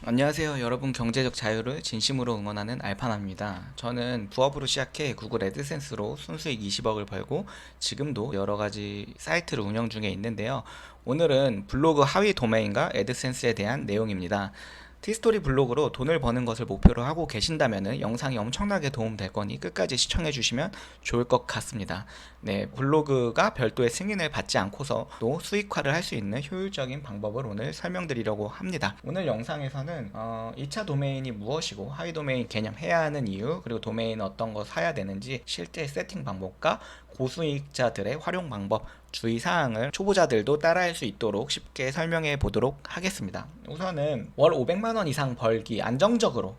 안녕하세요. 여러분, 경제적 자유를 진심으로 응원하는 알파나입니다. 저는 부업으로 시작해 구글 애드센스로 순수익 20억을 벌고 지금도 여러 가지 사이트를 운영 중에 있는데요. 오늘은 블로그 하위 도메인과 애드센스에 대한 내용입니다. 티스토리 블로그로 돈을 버는 것을 목표로 하고 계신다면 영상이 엄청나게 도움될 거니 끝까지 시청해 주시면 좋을 것 같습니다. 네, 블로그가 별도의 승인을 받지 않고서 또 수익화를 할 수 있는 효율적인 방법을 오늘 설명드리려고 합니다. 오늘 영상에서는 2차 도메인이 무엇이고 하위 도메인 개념해야 하는 이유, 그리고 도메인 어떤 거 사야 되는지 실제 세팅 방법과 고수익자들의 활용 방법, 주의사항을 초보자들도 따라할 수 있도록 쉽게 설명해 보도록 하겠습니다. 우선은 월 500만원 이상 벌기,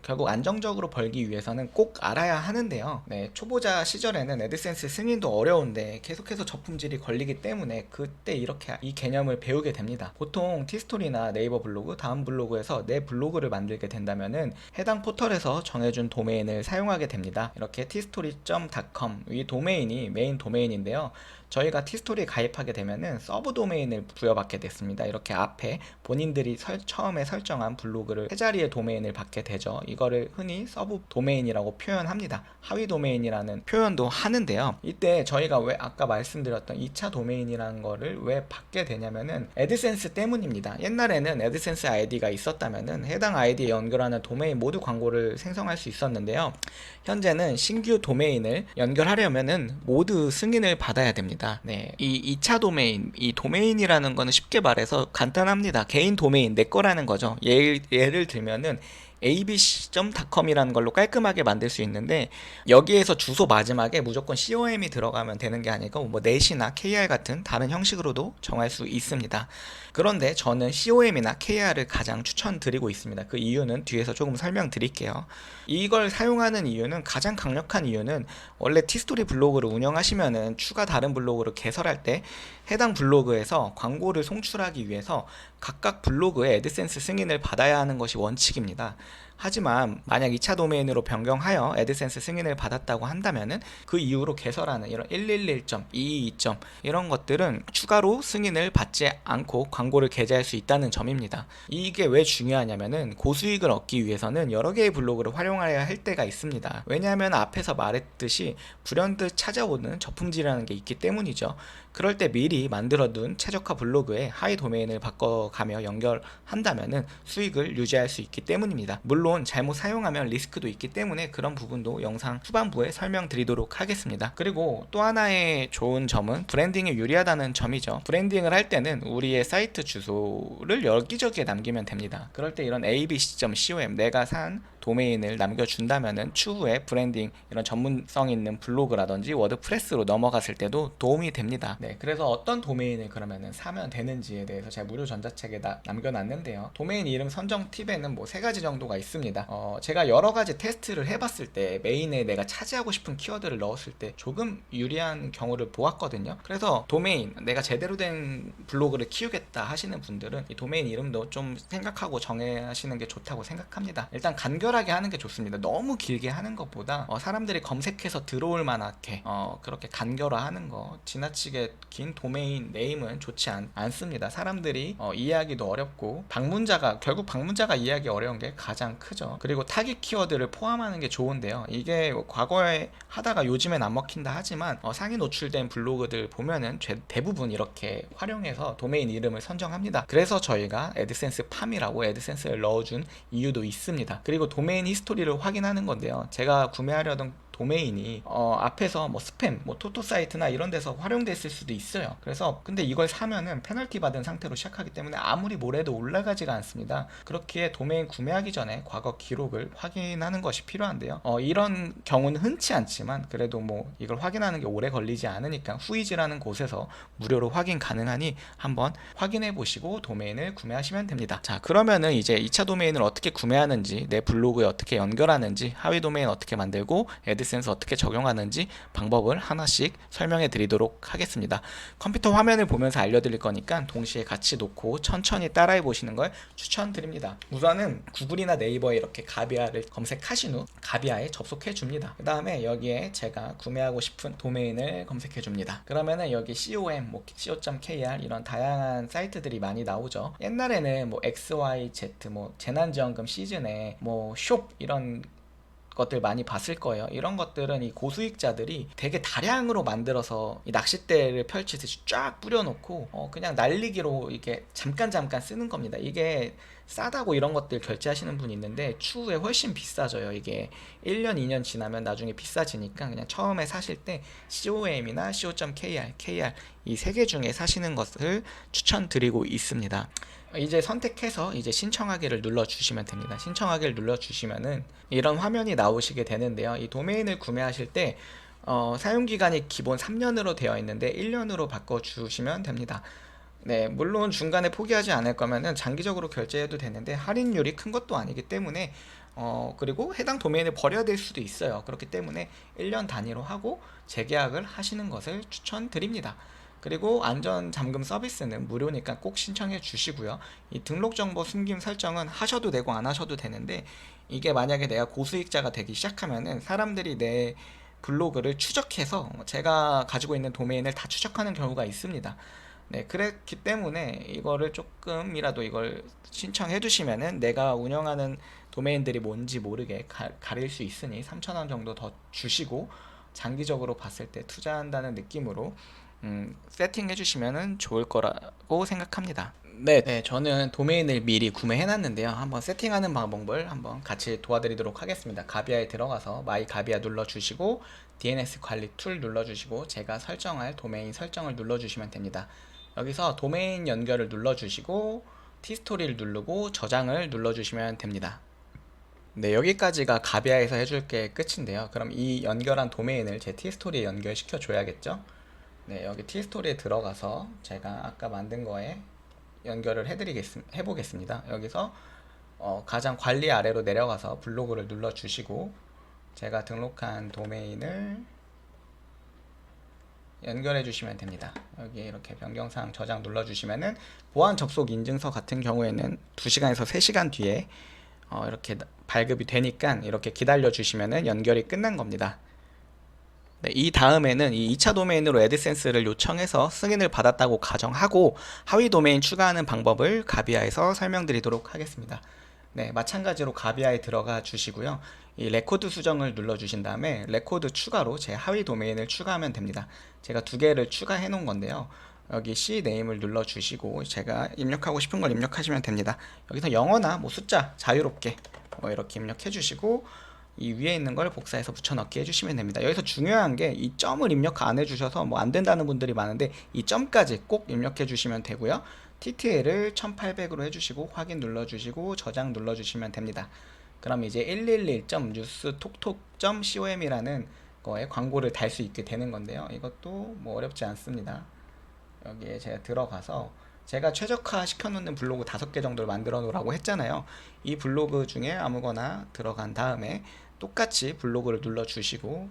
결국 안정적으로 벌기 위해서는 꼭 알아야 하는데요. 네, 초보자 시절에는 애드센스 승인도 어려운데 계속해서 저품질이 걸리기 때문에 그때 이렇게 이 개념을 배우게 됩니다. 보통 티스토리나 네이버 블로그, 다음 블로그에서 내 블로그를 만들게 된다면은 해당 포털에서 정해준 도메인을 사용하게 됩니다. 이렇게 tstory.com 이 도메인이 메인 도메인인데요. 저희가 티스토리에 가입하게 되면은 서브 도메인을 부여받게 됐습니다. 이렇게 앞에 본인들이 처음에 설정한 블로그를 세 자리의 도메인을 받게 되죠. 이거를 흔히 서브 도메인이라고 표현합니다. 하위 도메인이라는 표현도 하는데요. 이때 저희가 왜 아까 말씀드렸던 2차 도메인이라는 거를 왜 받게 되냐면은 애드센스 때문입니다. 옛날에는 애드센스 아이디가 있었다면은 해당 아이디에 연결하는 도메인 모두 광고를 생성할 수 있었는데요. 현재는 신규 도메인을 연결하려면은 모두 승인을 받아야 됩니다. 네, 이 2차 도메인, 이 도메인이라는 거는 쉽게 말해서 간단합니다. 개인 도메인, 내 거라는 거죠. 예를 들면은 abc.com이라는 걸로 깔끔하게 만들 수 있는데 여기에서 주소 마지막에 무조건 com이 들어가면 되는 게 아니고 뭐 net이나 kr 같은 다른 형식으로도 정할 수 있습니다. 그런데 저는 com이나 kr을 가장 추천드리고 있습니다. 그 이유는 뒤에서 조금 설명드릴게요. 이걸 사용하는 이유는, 가장 강력한 이유는, 원래 티스토리 블로그를 운영하시면은 추가 다른 블로그를 개설할 때 해당 블로그에서 광고를 송출하기 위해서 각각 블로그에 애드센스 승인을 받아야 하는 것이 원칙입니다. 하지만 만약 2차 도메인으로 변경하여 애드센스 승인을 받았다고 한다면은 그 이후로 개설하는 이런 111점, 222점 이런 것들은 추가로 승인을 받지 않고 광고를 게재할 수 있다는 점입니다. 이게 왜 중요하냐면은 고수익을 얻기 위해서는 여러 개의 블로그를 활용해야 할 때가 있습니다. 왜냐하면 앞에서 말했듯이 불현듯 찾아오는 저품질이라는 게 있기 때문이죠. 그럴 때 미리 만들어둔 최적화 블로그에 하위 도메인을 바꿔가며 연결한다면은 수익을 유지할 수 있기 때문입니다. 물론 잘못 사용하면 리스크도 있기 때문에 그런 부분도 영상 후반부에 설명드리도록 하겠습니다. 그리고 또 하나의 좋은 점은 브랜딩에 유리하다는 점이죠. 브랜딩을 할 때는 우리의 사이트 주소를 여기저기에 남기면 됩니다. 그럴 때 이런 abc.com, 내가 산 도메인을 남겨준다면은 추후에 브랜딩, 이런 전문성 있는 블로그라든지 워드프레스로 넘어갔을 때도 도움이 됩니다. 네, 그래서 어떤 도메인을 그러면은 사면 되는지에 대해서 제가 무료 전자책에 남겨놨는데요. 도메인 이름 선정 팁에는 뭐 3가지 정도가 있습니다. 제가 여러 가지 테스트를 해봤을 때 메인에 내가 차지하고 싶은 키워드를 넣었을 때 조금 유리한 경우를 보았거든요. 그래서 도메인, 내가 제대로 된 블로그를 키우겠다 하시는 분들은 이 도메인 이름도 좀 생각하고 정하시는 게 좋다고 생각합니다. 일단 간결하게 하는 게 좋습니다. 너무 길게 하는 것보다 사람들이 검색해서 들어올 만하게 그렇게 간결화하는 거, 지나치게 긴 도메인 네임은 좋지 않습니다. 사람들이 이해하기도 어렵고 결국 방문자가 이해하기 어려운 게 가장 크죠. 그리고 타깃 키워드를 포함하는 게 좋은데요. 이게 과거에 하다가 요즘엔 안 먹힌다 하지만 상위 노출된 블로그들 보면은 대부분 이렇게 활용해서 도메인 이름을 선정합니다. 그래서 저희가 애드센스 팜이라고 애드센스를 넣어준 이유도 있습니다. 그리고 도메인 히스토리를 확인하는 건데요. 제가 구매하려던 도메인이 앞에서 뭐 스팸, 뭐 토토 사이트나 이런 데서 활용됐을 수도 있어요. 그래서 근데 이걸 사면은 페널티 받은 상태로 시작하기 때문에 아무리 뭐래도 올라가지가 않습니다. 그렇기에 도메인 구매하기 전에 과거 기록을 확인하는 것이 필요한데요. 이런 경우는 흔치 않지만 그래도 뭐 이걸 확인하는 게 오래 걸리지 않으니까 후이즈라는 곳에서 무료로 확인 가능하니 한번 확인해 보시고 도메인을 구매하시면 됩니다. 자, 그러면은 이제 2차 도메인을 어떻게 구매하는지, 내 블로그에 어떻게 연결하는지, 하위 도메인 어떻게 만들고, 애드 애드센스 어떻게 적용하는지 방법을 하나씩 설명해 드리도록 하겠습니다. 컴퓨터 화면을 보면서 알려드릴 거니까 동시에 같이 놓고 천천히 따라해 보시는 걸 추천드립니다. 우선은 구글이나 네이버에 이렇게 가비아를 검색하신 후 가비아에 접속해 줍니다. 그 다음에 여기에 제가 구매하고 싶은 도메인을 검색해 줍니다. 그러면은 여기 com, co.kr 이런 다양한 사이트들이 많이 나오죠. 옛날에는 뭐 xyz, 뭐 재난지원금 시즌에 뭐 숍 이런 것들 많이 봤을 거예요. 이런 것들은 이 고수익자들이 되게 다량으로 만들어서 이 낚싯대를 펼치듯이 쫙 뿌려놓고 그냥 날리기로 이렇게 잠깐 쓰는 겁니다. 이게 싸다고 이런 것들 결제하시는 분이 있는데 추후에 훨씬 비싸져요. 이게 1년 2년 지나면 나중에 비싸지니까 그냥 처음에 사실 때 com이나 co.kr, kr 이 세 개 중에 사시는 것을 추천드리고 있습니다. 이제 선택해서 이제 신청하기를 눌러주시면 됩니다. 신청하기를 눌러주시면은 이런 화면이 나오시게 되는데요. 이 도메인을 구매하실 때 사용기간이 기본 3년으로 되어 있는데 1년으로 바꿔주시면 됩니다. 네, 물론 중간에 포기하지 않을 거면은 장기적으로 결제해도 되는데 할인율이 큰 것도 아니기 때문에 그리고 해당 도메인을 버려야 될 수도 있어요. 그렇기 때문에 1년 단위로 하고 재계약을 하시는 것을 추천드립니다. 그리고 안전 잠금 서비스는 무료니까 꼭 신청해 주시고요. 이 등록 정보 숨김 설정은 하셔도 되고 안 하셔도 되는데 이게 만약에 내가 고수익자가 되기 시작하면은 사람들이 내 블로그를 추적해서 제가 가지고 있는 도메인을 다 추적하는 경우가 있습니다. 네, 그랬기 때문에 이거를 조금이라도 이걸 신청해 주시면은 내가 운영하는 도메인들이 뭔지 모르게 가릴 수 있으니 3,000원 정도 더 주시고 장기적으로 봤을 때 투자한다는 느낌으로 세팅해 주시면 좋을 거라고 생각합니다. 네, 저는 도메인을 미리 구매해 놨는데요. 한번 세팅하는 방법을 한번 같이 도와드리도록 하겠습니다. 가비아에 들어가서 마이 가비아 눌러주시고 DNS 관리 툴 눌러주시고 제가 설정할 도메인 설정을 눌러주시면 됩니다. 여기서 도메인 연결을 눌러주시고 티스토리를 누르고 저장을 눌러주시면 됩니다. 네, 여기까지가 가비아에서 해줄 게 끝인데요. 그럼 이 연결한 도메인을 제 티스토리에 연결시켜 줘야겠죠. 네, 여기 티스토리에 들어가서 제가 아까 만든 거에 연결을 해보겠습니다. 여기서 가장 관리 아래로 내려가서 블로그를 눌러주시고 제가 등록한 도메인을 연결해 주시면 됩니다. 여기 이렇게 변경사항 저장 눌러주시면은 보안 접속 인증서 같은 경우에는 2시간에서 3시간 뒤에 이렇게 발급이 되니까 이렇게 기다려 주시면은 연결이 끝난 겁니다. 네, 이 다음에는 이 2차 도메인으로 애드센스를 요청해서 승인을 받았다고 가정하고 하위 도메인 추가하는 방법을 가비아에서 설명드리도록 하겠습니다. 네, 마찬가지로 가비아에 들어가 주시고요. 이 레코드 수정을 눌러 주신 다음에 레코드 추가로 제 하위 도메인을 추가하면 됩니다. 제가 2개를 추가해 놓은 건데요. 여기 C 네임을 눌러 주시고 제가 입력하고 싶은 걸 입력하시면 됩니다. 여기서 영어나 뭐 숫자 자유롭게 뭐 이렇게 입력해 주시고 이 위에 있는 걸 복사해서 붙여넣기 해주시면 됩니다. 여기서 중요한 게 이 점을 입력 안 해주셔서 뭐 안 된다는 분들이 많은데 이 점까지 꼭 입력해 주시면 되고요. TTL을 1800으로 해주시고 확인 눌러주시고 저장 눌러주시면 됩니다. 그럼 이제 111.news톡톡.com이라는 거에 광고를 달 수 있게 되는 건데요. 이것도 뭐 어렵지 않습니다. 여기에 제가 들어가서 제가 최적화 시켜놓는 블로그 5개 정도를 만들어 놓으라고 했잖아요. 이 블로그 중에 아무거나 들어간 다음에 똑같이 블로그를 눌러주시고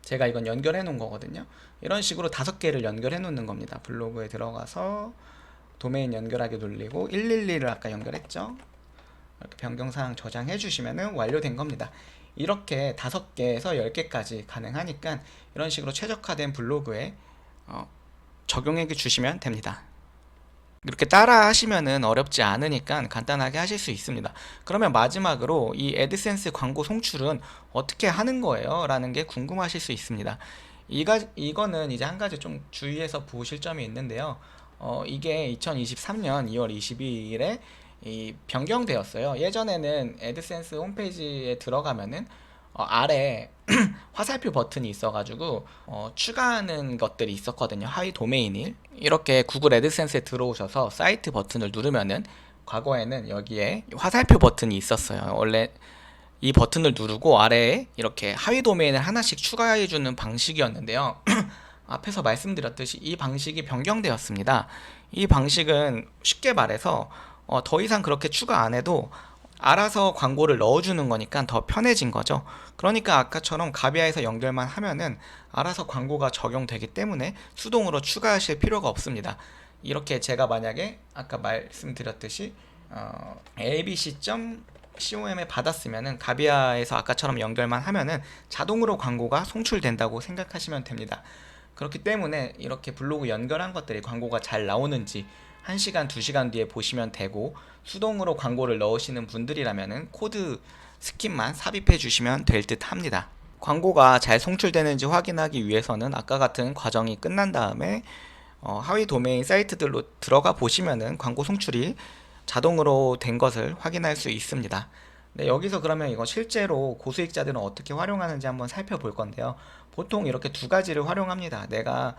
제가 이건 연결해 놓은 거거든요. 이런 식으로 5개를 연결해 놓는 겁니다. 블로그에 들어가서 도메인 연결하기 눌리고 112를 아까 연결했죠. 이렇게 변경사항 저장해 주시면 완료된 겁니다. 이렇게 5개에서 10개까지 가능하니까 이런 식으로 최적화된 블로그에 적용해 주시면 됩니다. 이렇게 따라 하시면은 어렵지 않으니까 간단하게 하실 수 있습니다. 그러면 마지막으로 이 애드센스 광고 송출은 어떻게 하는 거예요? 라는 게 궁금하실 수 있습니다. 이거는 이제 한 가지 좀 주의해서 보실 점이 있는데요. 이게 2023년 2월 22일에 변경되었어요. 예전에는 애드센스 홈페이지에 들어가면은 아래 화살표 버튼이 있어가지고 추가하는 것들이 있었거든요. 하위 도메인을 이렇게 구글 애드센스에 들어오셔서 사이트 버튼을 누르면은 과거에는 여기에 화살표 버튼이 있었어요. 원래 이 버튼을 누르고 아래에 이렇게 하위 도메인을 하나씩 추가해주는 방식이었는데요. 앞에서 말씀드렸듯이 이 방식이 변경되었습니다. 이 방식은 쉽게 말해서 더 이상 그렇게 추가 안 해도 알아서 광고를 넣어주는 거니까 더 편해진 거죠. 그러니까 아까처럼 가비아에서 연결만 하면은 알아서 광고가 적용되기 때문에 수동으로 추가하실 필요가 없습니다. 이렇게 제가 만약에 아까 말씀드렸듯이 abc.com에 받았으면은 가비아에서 아까처럼 연결만 하면은 자동으로 광고가 송출된다고 생각하시면 됩니다. 그렇기 때문에 이렇게 블로그 연결한 것들이 광고가 잘 나오는지 1시간, 2시간 뒤에 보시면 되고, 수동으로 광고를 넣으시는 분들이라면 코드 스킵만 삽입해 주시면 될 듯 합니다. 광고가 잘 송출되는지 확인하기 위해서는 아까 같은 과정이 끝난 다음에 하위 도메인 사이트들로 들어가 보시면은 광고 송출이 자동으로 된 것을 확인할 수 있습니다. 네, 여기서 그러면 이거 실제로 고수익자들은 어떻게 활용하는지 한번 살펴볼 건데요. 보통 이렇게 두 가지를 활용합니다. 내가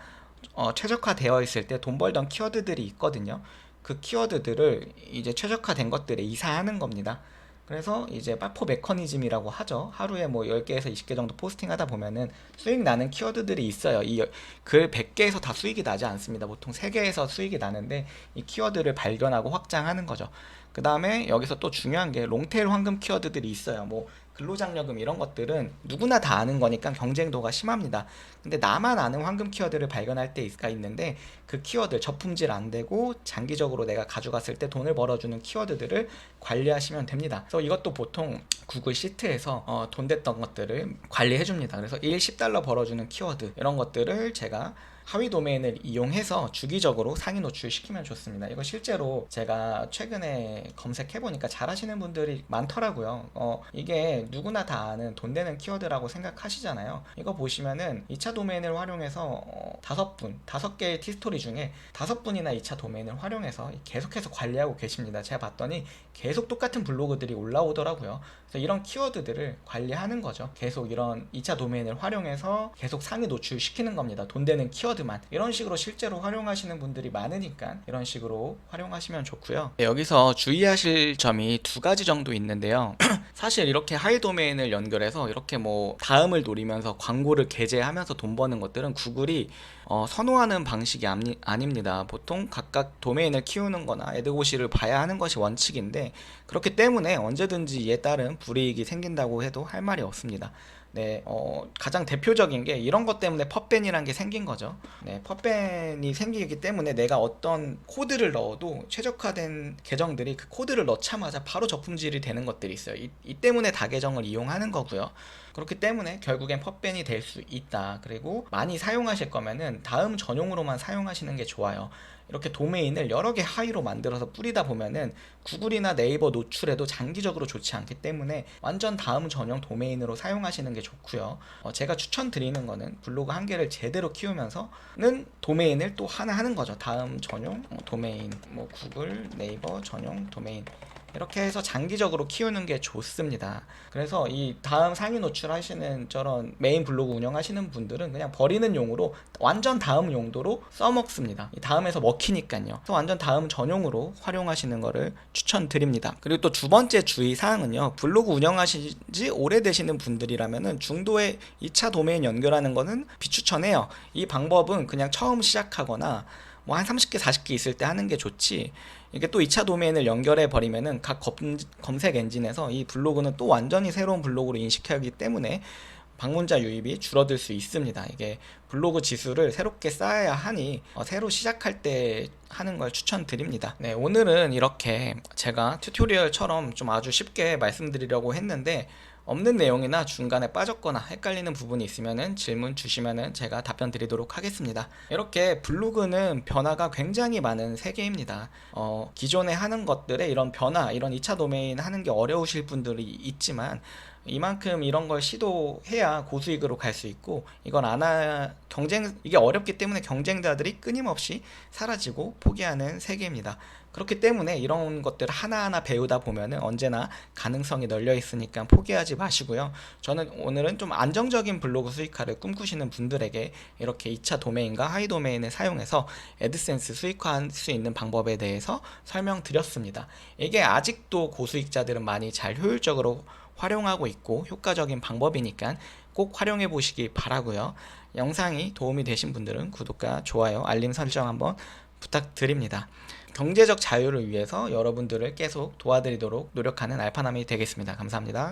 최적화되어 있을 때 돈 벌던 키워드들이 있거든요. 그 키워드들을 이제 최적화된 것들에 이사하는 겁니다. 그래서 이제 빠포 메커니즘이라고 하죠. 하루에 뭐 10개에서 20개 정도 포스팅 하다 보면은 수익 나는 키워드들이 있어요. 이 글 100개에서 다 수익이 나지 않습니다. 보통 3개에서 수익이 나는데 이 키워드를 발견하고 확장하는 거죠. 그 다음에 여기서 또 중요한 게 롱테일 황금 키워드들이 있어요. 뭐 근로장려금 이런 것들은 누구나 다 아는 거니까 경쟁도가 심합니다. 근데 나만 아는 황금 키워드를 발견할 때가 있는데, 그 키워드 저품질 안 되고 장기적으로 내가 가져갔을 때 돈을 벌어주는 키워드들을 관리하시면 됩니다. 그래서 이것도 보통 구글 시트에서 돈 됐던 것들을 관리해 줍니다. 그래서 10달러 벌어주는 키워드 이런 것들을 제가 하위 도메인을 이용해서 주기적으로 상위 노출시키면 좋습니다. 이거 실제로 제가 최근에 검색해보니까 잘하시는 분들이 많더라고요. 이게 누구나 다 아는 돈 되는 키워드라고 생각하시잖아요. 이거 보시면은 2차 도메인을 활용해서 5개의 티스토리 중에 5분이나 2차 도메인을 활용해서 계속해서 관리하고 계십니다. 제가 봤더니 계속 똑같은 블로그들이 올라오더라고요. 그래서 이런 키워드들을 관리하는 거죠. 계속 이런 2차 도메인을 활용해서 계속 상위 노출시키는 겁니다. 돈 되는 키워드만. 이런 식으로 실제로 활용하시는 분들이 많으니까 이런 식으로 활용하시면 좋고요. 네, 여기서 주의하실 점이 두 가지 정도 있는데요. 사실 이렇게 하위 도메인을 연결해서 이렇게 뭐 다음을 노리면서 광고를 게재하면서 돈 버는 것들은 구글이 선호하는 방식이 아닙니다. 보통 각각 도메인을 키우는 거나 애드고시를 봐야 하는 것이 원칙인데, 그렇기 때문에 언제든지 이에 따른 불이익이 생긴다고 해도 할 말이 없습니다. 네, 가장 대표적인 게 이런 것 때문에 펍밴이라는 게 생긴 거죠. 네, 펍밴이 생기기 때문에 내가 어떤 코드를 넣어도 최적화된 계정들이 그 코드를 넣자마자 바로 저품질이 되는 것들이 있어요. 이 때문에 다계정을 이용하는 거고요. 그렇기 때문에 결국엔 펍밴이 될 수 있다. 그리고 많이 사용하실 거면은 다음 전용으로만 사용하시는 게 좋아요. 이렇게 도메인을 여러 개 하위로 만들어서 뿌리다 보면은 구글이나 네이버 노출에도 장기적으로 좋지 않기 때문에 완전 다음 전용 도메인으로 사용하시는 게 좋고요. 제가 추천드리는 거는 블로그 한 개를 제대로 키우면서는 도메인을 또 하나 하는 거죠. 다음 전용 도메인, 뭐 구글, 네이버 전용 도메인, 이렇게 해서 장기적으로 키우는 게 좋습니다. 그래서 이 다음 상위 노출하시는 저런 메인 블로그 운영하시는 분들은 그냥 버리는 용으로 완전 다음 용도로 써먹습니다. 이 다음에서 먹히니까요. 그래서 완전 다음 전용으로 활용하시는 거를 추천드립니다. 그리고 또 두 번째 주의사항은요, 블로그 운영하신 지 오래되시는 분들이라면은 중도에 2차 도메인 연결하는 거는 비추천해요. 이 방법은 그냥 처음 시작하거나 뭐 한 30개, 40개 있을 때 하는 게 좋지, 이게 또 2차 도메인을 연결해 버리면은 각 검색 엔진에서 이 블로그는 또 완전히 새로운 블로그로 인식하기 때문에 방문자 유입이 줄어들 수 있습니다. 이게 블로그 지수를 새롭게 쌓아야 하니 새로 시작할 때 하는 걸 추천드립니다. 네, 오늘은 이렇게 제가 튜토리얼처럼 좀 아주 쉽게 말씀드리려고 했는데, 없는 내용이나 중간에 빠졌거나 헷갈리는 부분이 있으면은 질문 주시면은 제가 답변 드리도록 하겠습니다. 이렇게 블로그는 변화가 굉장히 많은 세계입니다. 기존에 하는 것들의 이런 변화, 이런 2차 도메인 하는 게 어려우실 분들이 있지만, 이만큼 이런 걸 시도해야 고수익으로 갈 수 있고, 이건 이게 어렵기 때문에 경쟁자들이 끊임없이 사라지고 포기하는 세계입니다. 그렇기 때문에 이런 것들 하나하나 배우다 보면은 언제나 가능성이 널려 있으니까 포기하지 마시고요. 저는 오늘은 좀 안정적인 블로그 수익화를 꿈꾸시는 분들에게 이렇게 2차 도메인과 하위 도메인을 사용해서 애드센스 수익화할 수 있는 방법에 대해서 설명드렸습니다. 이게 아직도 고수익자들은 많이 잘 효율적으로 활용하고 있고 효과적인 방법이니까 꼭 활용해 보시기 바라고요. 영상이 도움이 되신 분들은 구독과 좋아요, 알림 설정 한번 부탁드립니다. 경제적 자유를 위해서 여러분들을 계속 도와드리도록 노력하는 알파남이 되겠습니다. 감사합니다.